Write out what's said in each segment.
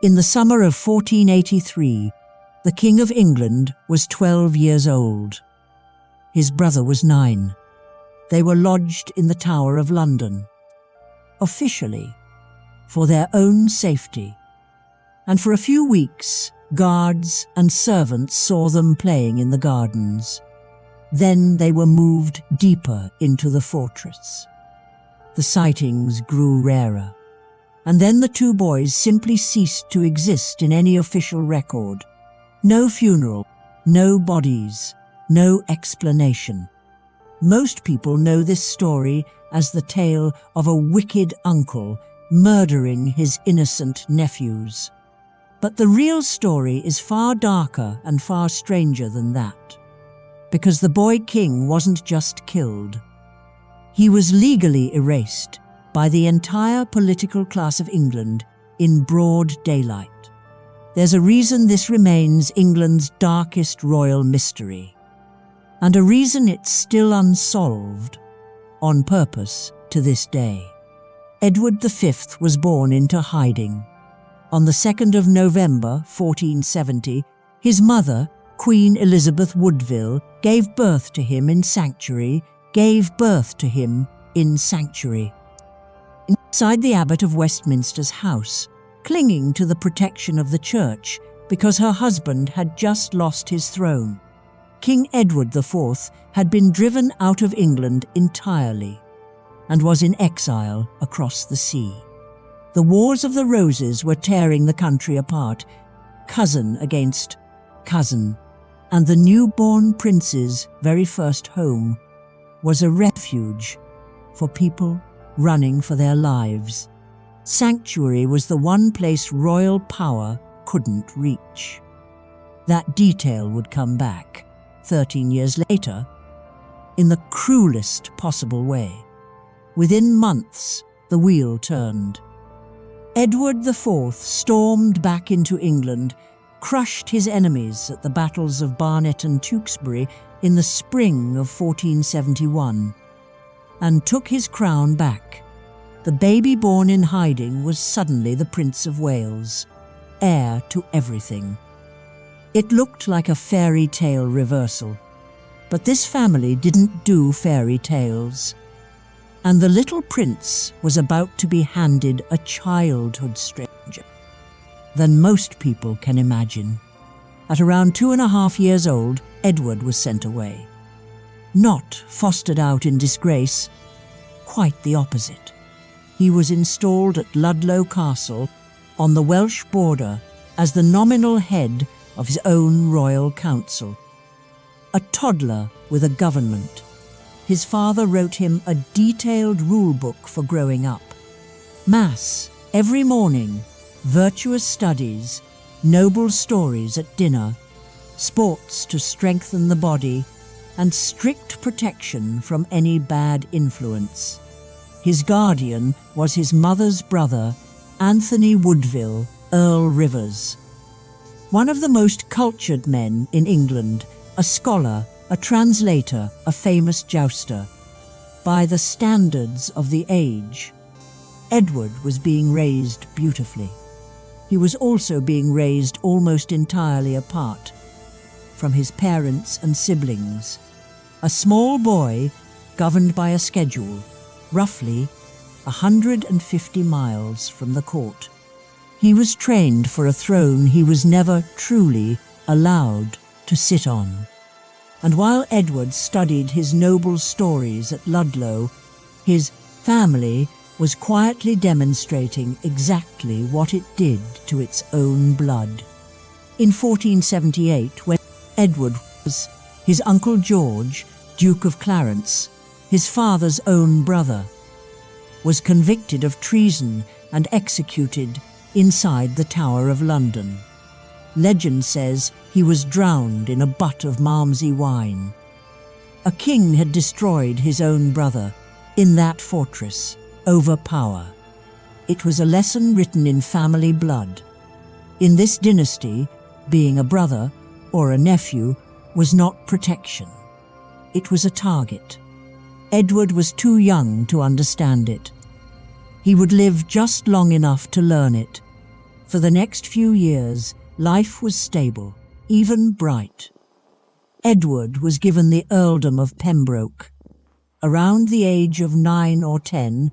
In the summer of 1483, the King of England was 12 years old. His brother was 9. They were lodged in the Tower of London, officially, for their own safety. And for a few weeks, guards and servants saw them playing in the gardens. Then they were moved deeper into the fortress. The sightings grew rarer. And then the 2 boys simply ceased to exist in any official record. No funeral, no bodies, no explanation. Most people know this story as the tale of a wicked uncle murdering his innocent nephews. But the real story is far darker and far stranger than that. Because the boy king wasn't just killed. He was legally erased by the entire political class of England in broad daylight. There's a reason this remains England's darkest royal mystery, and a reason it's still unsolved, on purpose to this day. Edward V was born into hiding. On the 2nd of November 1470, his mother, Queen Elizabeth Woodville, gave birth to him in sanctuary, inside the abbot of Westminster's house, clinging to the protection of the church because her husband had just lost his throne. King Edward IV had been driven out of England entirely and was in exile across the sea. The Wars of the Roses were tearing the country apart, cousin against cousin, and the newborn prince's very first home was a refuge for people running for their lives. Sanctuary was the one place royal power couldn't reach. That detail would come back 13 years later in the cruelest possible way. Within months, the wheel turned. Edward IV stormed back into England, crushed his enemies at the battles of Barnet and Tewkesbury in the spring of 1471, and took his crown back. The baby born in hiding was suddenly the Prince of Wales, heir to everything. It looked like a fairy tale reversal, but this family didn't do fairy tales. And the little prince was about to be handed a childhood stranger than most people can imagine. At around 2.5 years old, Edward was sent away. Not fostered out in disgrace, quite the opposite. He was installed at Ludlow Castle on the Welsh border as the nominal head of his own royal council. A toddler with a government. His father wrote him a detailed rule book for growing up. Mass every morning, virtuous studies, noble stories at dinner, sports to strengthen the body, and strict protection from any bad influence. His guardian was his mother's brother, Anthony Woodville, Earl Rivers. One of the most cultured men in England, a scholar, a translator, a famous jouster. By the standards of the age, Edward was being raised beautifully. He was also being raised almost entirely apart from his parents and siblings. A small boy governed by a schedule, roughly 150 miles from the court. He was trained for a throne he was never truly allowed to sit on. And while Edward studied his noble stories at Ludlow, his family was quietly demonstrating exactly what it did to its own blood. In 1478, when Edward was his uncle George, Duke of Clarence, his father's own brother, was convicted of treason and executed inside the Tower of London. Legend says he was drowned in a butt of Malmsey wine. A king had destroyed his own brother in that fortress over power. It was a lesson written in family blood. In this dynasty, being a brother or a nephew was not protection. It was a target. Edward was too young to understand it. He would live just long enough to learn it. For the next few years, life was stable, even bright. Edward was given the earldom of Pembroke. Around the age of 9 or 10,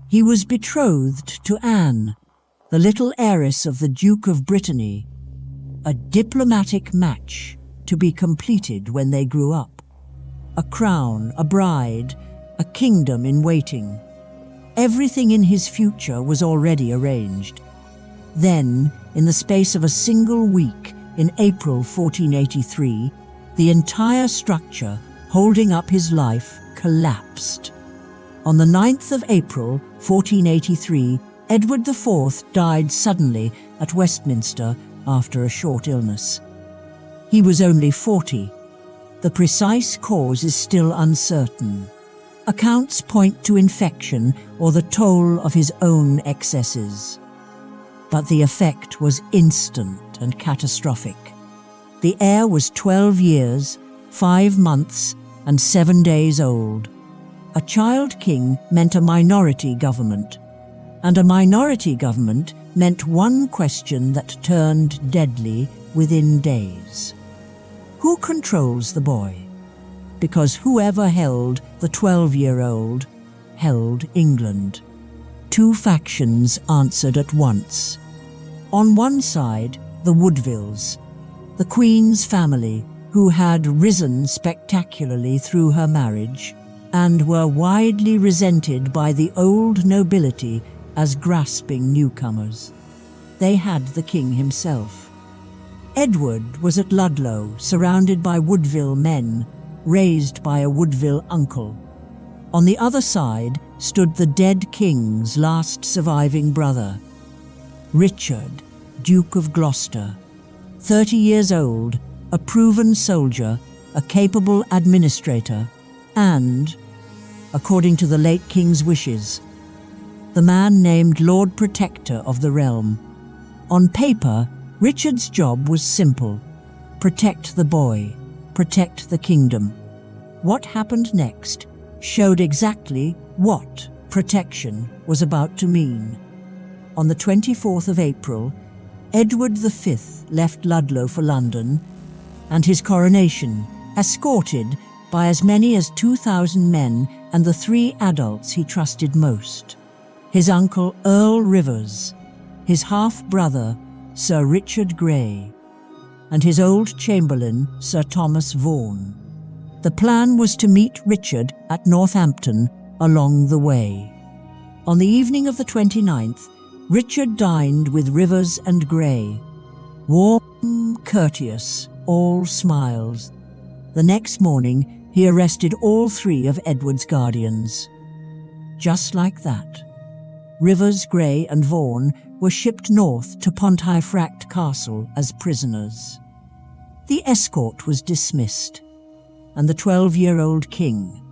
he was betrothed to Anne, the little heiress of the Duke of Brittany, a diplomatic match to be completed when they grew up. A crown, a bride, a kingdom in waiting. Everything in his future was already arranged. Then, in the space of a single week, in April 1483, the entire structure holding up his life collapsed. On the 9th of April 1483, Edward IV died suddenly at Westminster after a short illness. He was only 40. The precise cause is still uncertain. Accounts point to infection or the toll of his own excesses. But the effect was instant and catastrophic. The heir was 12 years, 5 months, and 7 days old. A child king meant a minority government, and a minority government meant one question that turned deadly within days. Who controls the boy? Because whoever held the 12-year-old held England. Two factions answered at once. On one side, the Woodvilles, the Queen's family, who had risen spectacularly through her marriage and were widely resented by the old nobility as grasping newcomers. They had the king himself. Edward was at Ludlow, surrounded by Woodville men, raised by a Woodville uncle. On the other side stood the dead king's last surviving brother, Richard, Duke of Gloucester, 30 years old, a proven soldier, a capable administrator, and, according to the late king's wishes, the man named Lord Protector of the realm. On paper, Richard's job was simple: protect the boy, protect the kingdom. What happened next showed exactly what protection was about to mean. On the 24th of April, Edward V left Ludlow for London, and his coronation, escorted by as many as 2,000 men and the 3 adults he trusted most: his uncle Earl Rivers, his half-brother Sir Richard Grey, and his old chamberlain Sir Thomas Vaughan. The plan was to meet Richard at Northampton along the way. On the evening of the 29th, Richard dined with Rivers and Grey. Warm, courteous, all smiles. The next morning, he arrested all 3 of Edward's guardians. Just like that, Rivers, Grey and Vaughan were shipped north to Pontefract Castle as prisoners. The escort was dismissed, and the 12-year-old king,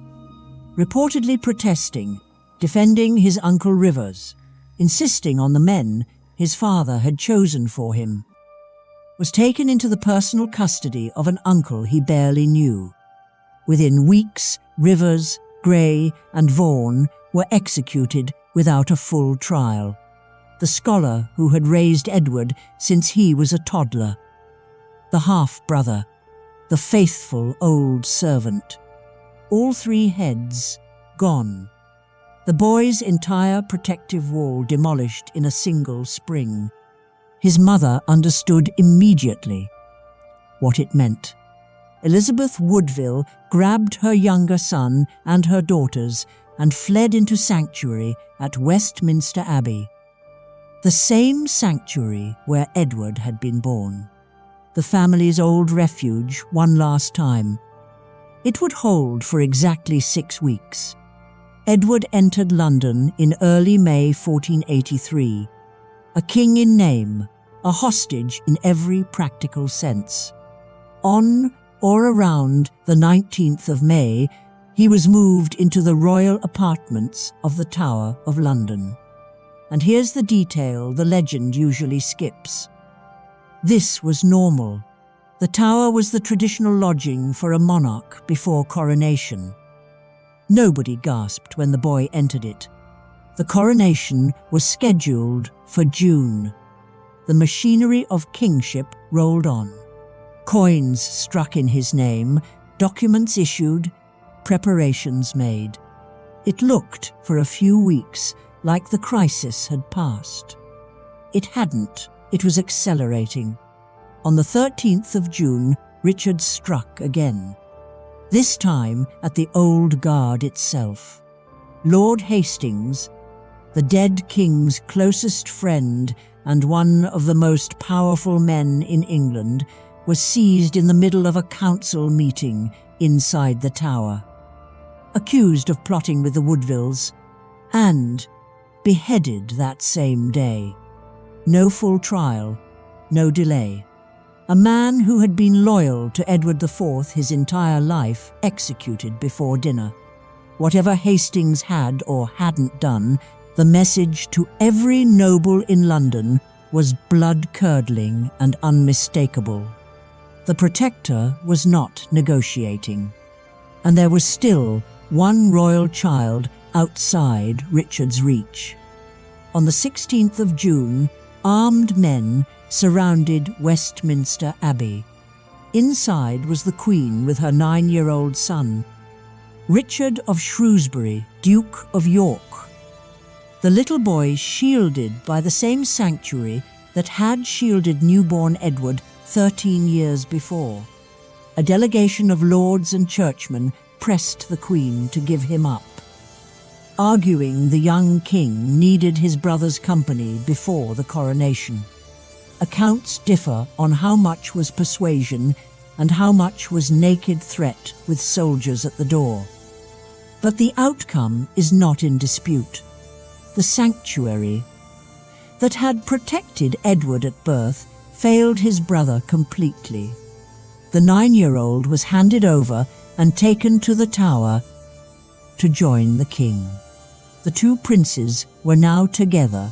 reportedly protesting, defending his uncle Rivers, insisting on the men his father had chosen for him, was taken into the personal custody of an uncle he barely knew. Within weeks, Rivers, Grey and Vaughan were executed without a full trial. The scholar who had raised Edward since he was a toddler, the half-brother, the faithful old servant. All 3 heads gone. The boy's entire protective wall demolished in a single spring. His mother understood immediately what it meant. Elizabeth Woodville grabbed her younger son and her daughters and fled into sanctuary at Westminster Abbey, the same sanctuary where Edward had been born, the family's old refuge one last time. It would hold for exactly 6 weeks. Edward entered London in early May 1483, a king in name, a hostage in every practical sense. On or around the 19th of May, he was moved into the royal apartments of the Tower of London. And here's the detail the legend usually skips. This was normal. The Tower was the traditional lodging for a monarch before coronation. Nobody gasped when the boy entered it. The coronation was scheduled for June. the machinery of kingship rolled on. Coins struck in his name, documents issued, preparations made. It looked, for a few weeks, like the crisis had passed. It hadn't. It was accelerating. On the 13th of June, Richard struck again. This time at the Old Guard itself. Lord Hastings, the dead king's closest friend and one of the most powerful men in England, was seized in the middle of a council meeting inside the Tower, accused of plotting with the Woodvilles, and beheaded that same day. No full trial, no delay. A man who had been loyal to Edward IV his entire life executed before dinner. Whatever Hastings had or hadn't done, the message to every noble in London was blood-curdling and unmistakable. The Protector was not negotiating, and there was still one royal child outside Richard's reach. On the 16th of June, armed men surrounded Westminster Abbey. Inside was the Queen with her 9-year-old son, Richard of Shrewsbury, Duke of York. The little boy shielded by the same sanctuary that had shielded newborn Edward 13 years before. A delegation of lords and churchmen pressed the Queen to give him up, arguing the young king needed his brother's company before the coronation. Accounts differ on how much was persuasion and how much was naked threat with soldiers at the door. But the outcome is not in dispute. The sanctuary that had protected Edward at birth failed his brother completely. The 9-year-old was handed over and taken to the Tower to join the king. The two princes were now together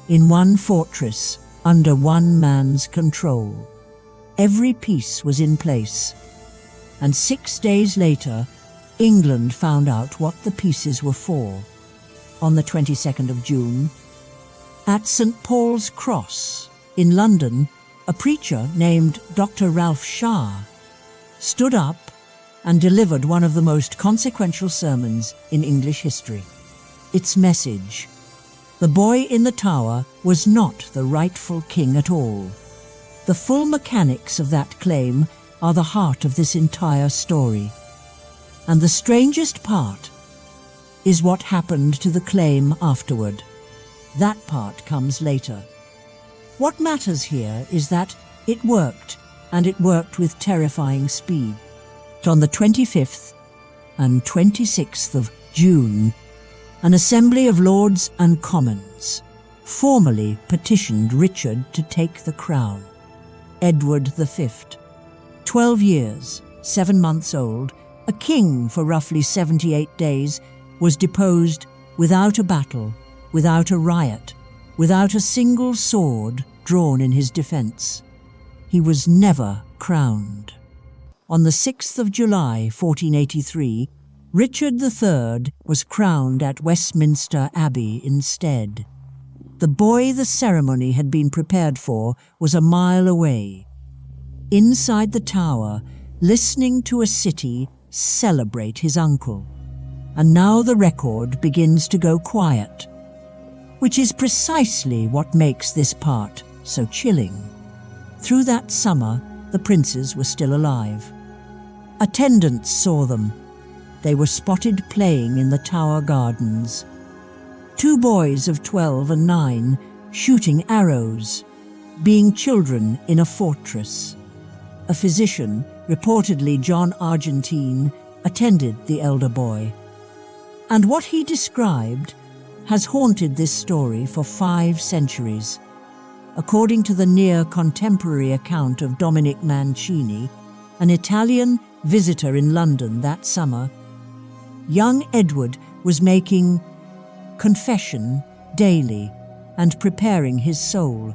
in one fortress under one man's control. Every piece was in place, and 6 days later, England found out what the pieces were for. On the 22nd of June, at St. Paul's Cross in London, a preacher named Dr. Ralph Shah stood up and delivered one of the most consequential sermons in English history. Its message: the boy in the Tower was not the rightful king at all. The full mechanics of that claim are the heart of this entire story. And the strangest part is what happened to the claim afterward. That part comes later. What matters here is that it worked, and it worked with terrifying speed. On the 25th and 26th of June, an assembly of Lords and Commons formally petitioned Richard to take the crown. Edward V, 12 years, 7 months old, a king for roughly 78 days, was deposed without a battle, without a riot, without a single sword drawn in his defence. He was never crowned. On the 6th of July, 1483, Richard III was crowned at Westminster Abbey instead. The boy the ceremony had been prepared for was a mile away, inside the Tower, listening to a city celebrate his uncle. And now the record begins to go quiet, which is precisely what makes this part so chilling. Through that summer, the princes were still alive. Attendants saw them. They were spotted playing in the Tower gardens. 2 boys of 12 and 9 shooting arrows, being children in a fortress. A physician, reportedly John Argentine, attended the elder boy. And what he described has haunted this story for 5 centuries. According to the near-contemporary account of Dominic Mancini, an Italian visitor in London that summer, young Edward was making confession daily and preparing his soul,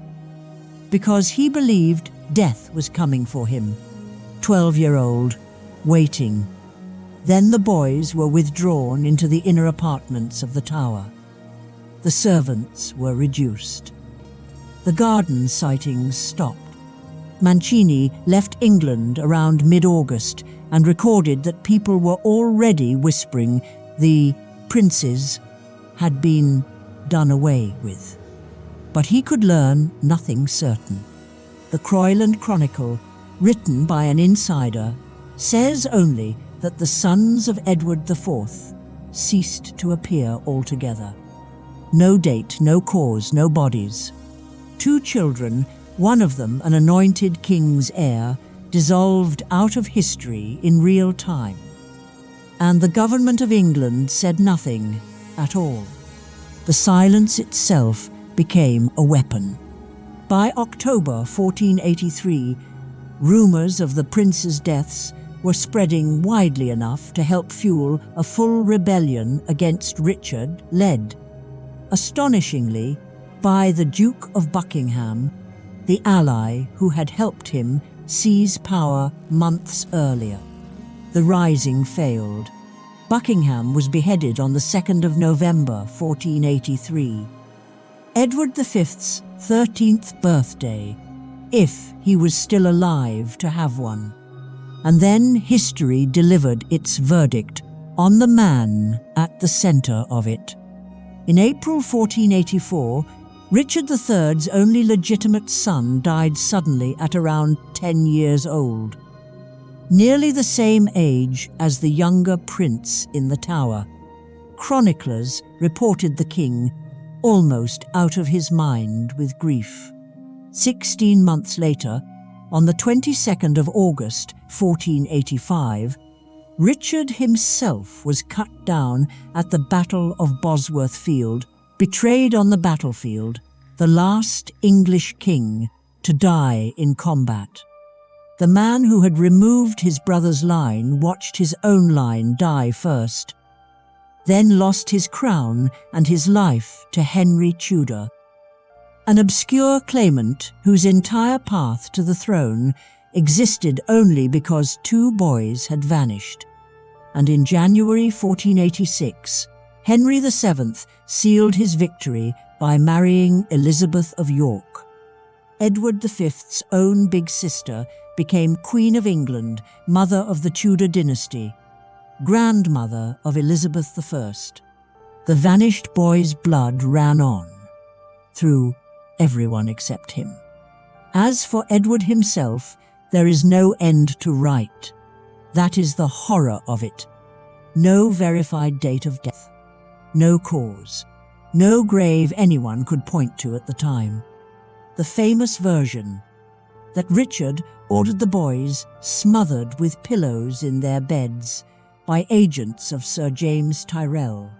because he believed death was coming for him. 12-year-old, waiting. Then the boys were withdrawn into the inner apartments of the Tower. The servants were reduced. the garden sightings stopped. Mancini left England around mid-August and recorded that people were already whispering the princes had been done away with. But he could learn nothing certain. The Croyland Chronicle, written by an insider, says only that the sons of Edward IV ceased to appear altogether. No date, no cause, no bodies. 2 children, one of them an anointed king's heir, dissolved out of history in real time. And the government of England said nothing at all. The silence itself became a weapon. By October 1483, rumours of the prince's deaths were spreading widely enough to help fuel a full rebellion against Richard, led, astonishingly, by the Duke of Buckingham, the ally who had helped him seize power months earlier. The rising failed. Buckingham was beheaded on the 2nd of November 1483. Edward V's 13th birthday, if he was still alive to have one. And then history delivered its verdict on the man at the centre of it. In April 1484, Richard III's only legitimate son died suddenly at around 10 years old, nearly the same age as the younger prince in the Tower. Chroniclers reported the king almost out of his mind with grief. 16 months later, on the 22nd of August 1485, Richard himself was cut down at the Battle of Bosworth Field, betrayed on the battlefield, the last English king to die in combat. The man who had removed his brother's line watched his own line die first, then lost his crown and his life to Henry Tudor, an obscure claimant whose entire path to the throne existed only because 2 boys had vanished. And in January 1486, Henry VII sealed his victory by marrying Elizabeth of York. Edward V's own big sister became Queen of England, mother of the Tudor dynasty, grandmother of Elizabeth I. The vanished boy's blood ran on, through everyone except him. As for Edward himself, there is no end to write. That is the horror of it. No verified date of death, no cause, no grave anyone could point to at the time. The famous version that Richard ordered the boys smothered with pillows in their beds by agents of Sir James Tyrrell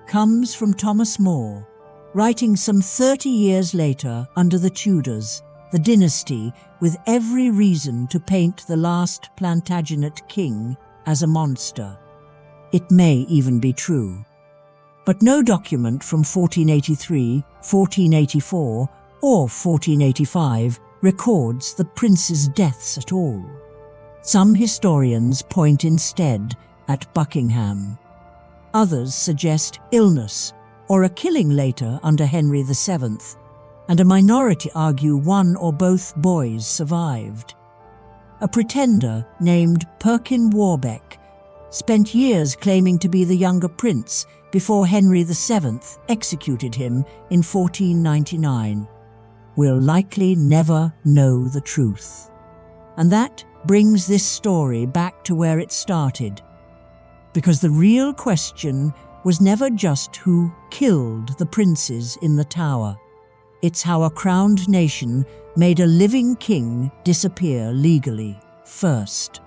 comes from Thomas More, writing some 30 years later under the Tudors, the dynasty with every reason to paint the last Plantagenet king as a monster. It may even be true. But no document from 1483, 1484, or 1485 records the prince's deaths at all. Some historians point instead at Buckingham. Others suggest illness or a killing later under Henry VII, and a minority argue one or both boys survived. A pretender named Perkin Warbeck spent years claiming to be the younger prince before Henry VII executed him in 1499. We'll likely never know the truth. And that brings this story back to where it started, because the real question was never just who killed the princes in the Tower. It's how a crowned nation made a living king disappear legally first.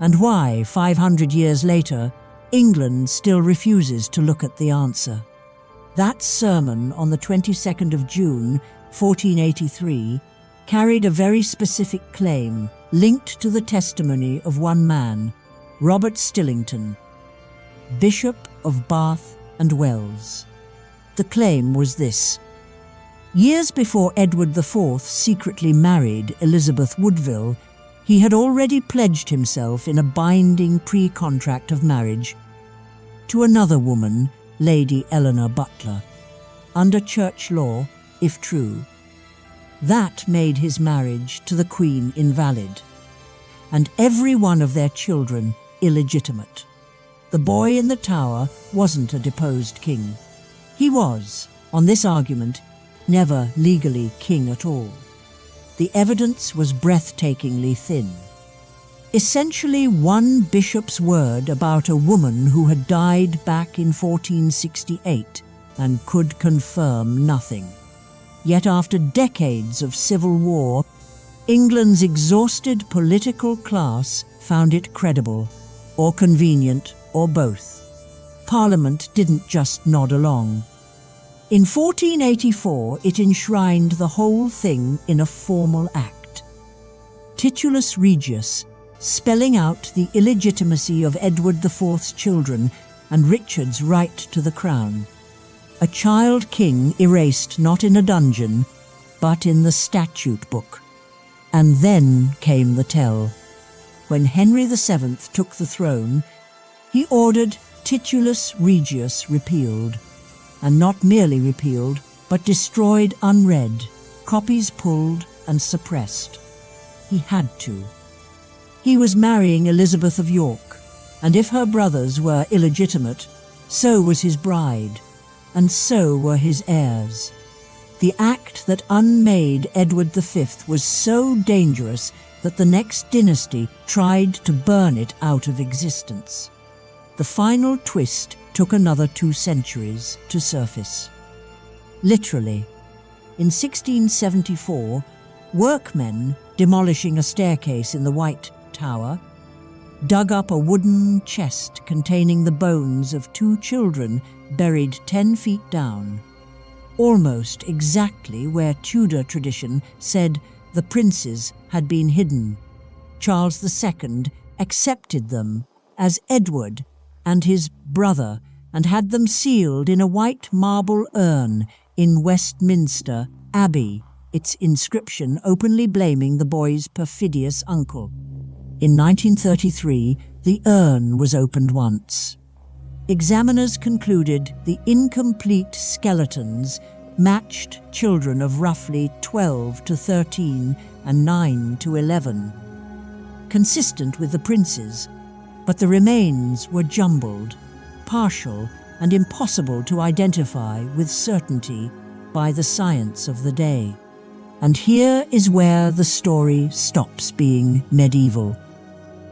And why, 500 years later, England still refuses to look at the answer. That sermon on the 22nd of June, 1483, carried a very specific claim linked to the testimony of one man, Robert Stillington, Bishop of Bath and Wells. The claim was this: years before Edward IV secretly married Elizabeth Woodville, he had already pledged himself in a binding pre-contract of marriage to another woman, Lady Eleanor Butler. Under church law, if true, That made his marriage to the Queen invalid, and every one of their children illegitimate. The boy in the tower wasn't a deposed king. He was, on this argument, never legally king at all. The evidence was breathtakingly thin. Essentially one bishop's word about a woman who had died back in 1468 and could confirm nothing. Yet after decades of civil war, England's exhausted political class found it credible, or convenient, or both. Parliament didn't just nod along. In 1484, it enshrined the whole thing in a formal act. Titulus Regius, spelling out the illegitimacy of Edward IV's children and Richard's right to the crown. A child king erased not in a dungeon, but in the statute book. And then came the tell. When Henry VII took the throne, he ordered Titulus Regius repealed, and not merely repealed, but destroyed unread, copies pulled and suppressed. He had to. He was marrying Elizabeth of York, and if her brothers were illegitimate, so was his bride, and so were his heirs. The act that unmade Edward V was so dangerous that the next dynasty tried to burn it out of existence. The final twist took another 2 centuries to surface. Literally, in 1674, workmen demolishing a staircase in the White Tower dug up a wooden chest containing the bones of 2 children buried 10 feet down, almost exactly where Tudor tradition said the princes had been hidden. Charles II accepted them as Edward and his brother and had them sealed in a white marble urn in Westminster Abbey, its inscription openly blaming the boy's perfidious uncle. In 1933, the urn was opened once. Examiners concluded the incomplete skeletons matched children of roughly 12 to 13 and 9 to 11, consistent with the princes, but the remains were jumbled, partial, and impossible to identify with certainty by the science of the day. And here is where the story stops being medieval.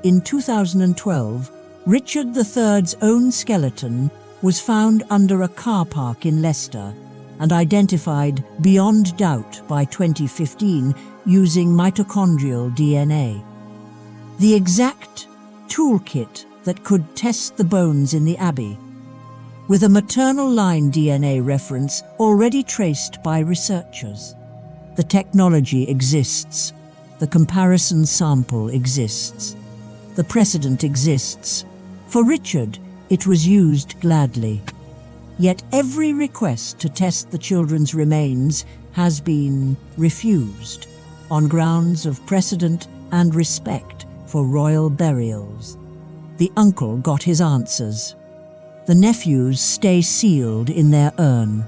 In 2012, Richard III's own skeleton was found under a car park in Leicester and identified beyond doubt by 2015 using mitochondrial DNA. The exact toolkit that could test the bones in the Abbey, with a maternal line DNA reference already traced by researchers. The technology exists, the comparison sample exists, the precedent exists. For Richard, it was used gladly. Yet every request to test the children's remains has been refused on grounds of precedent and respect for royal burials. The uncle got his answers. The nephews stay sealed in their urn.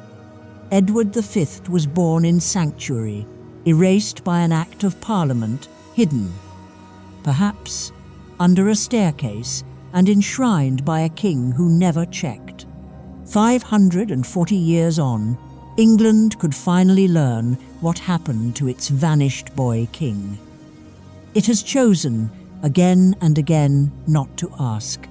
Edward V was born in sanctuary, erased by an act of Parliament, hidden, perhaps under a staircase and enshrined by a king who never checked. 540 years on, England could finally learn what happened to its vanished boy king. It has chosen, again and again, not to ask.